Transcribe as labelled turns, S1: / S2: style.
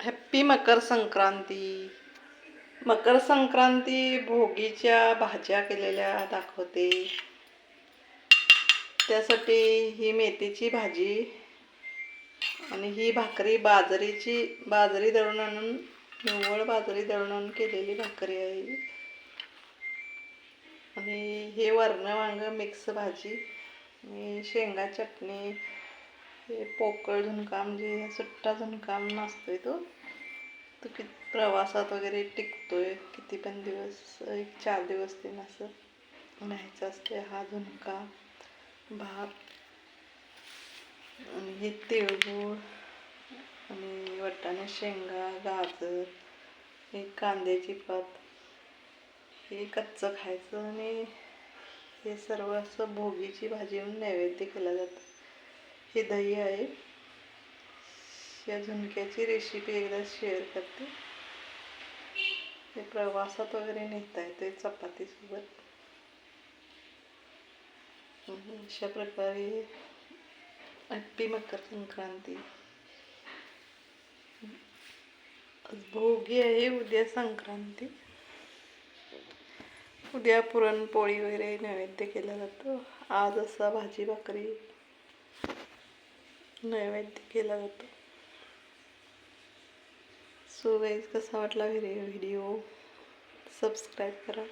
S1: Happy Makar Sankranti. Makar Sankranti भोगीच्या भाज्या केलेल्या दाखवते. त्यासाठी ही मेथीची भाजी आणि ही भाकरी बाजरी दळून आणून निव्वळ बाजरी दळून आणून केलेली भाकरी आहे. आणि हे वरण वांग मिक्स भाजी आणि शेंगा चटणी. हे पोकळ झुणका म्हणजे सुट्टा झुणका नसतोय तो किती प्रवासात वगैरे टिकतोय किती पण दिवस, 1-4 दिवस ते असं न्यायचं असते. हा झुणका भात आणि हे तिळगुळ आणि वाटाणे शेंगा, गाजर, हे कांद्याची पात, हे कच्चं खायचं. आणि हे सर्व असं भोगीची भाजी म्हणून नैवेद्य केला जातं. हे दही आहे. या झुणक्याची रेसिपी एकदा शेअर करते. हे प्रवासात वगैरे नेता येते चपातीसोबत. अशा प्रकारे हॅप्पी मकर संक्रांती. आज भोगी आहे, उद्या संक्रांती. उद्या पुरणपोळी वगैरे नैवेद्य केला जातो. आज असा भाजी भाकरी नैवेद्य केला जातो. सो गाईज, कसा वाटला व्हिडिओ सबस्क्राईब करा.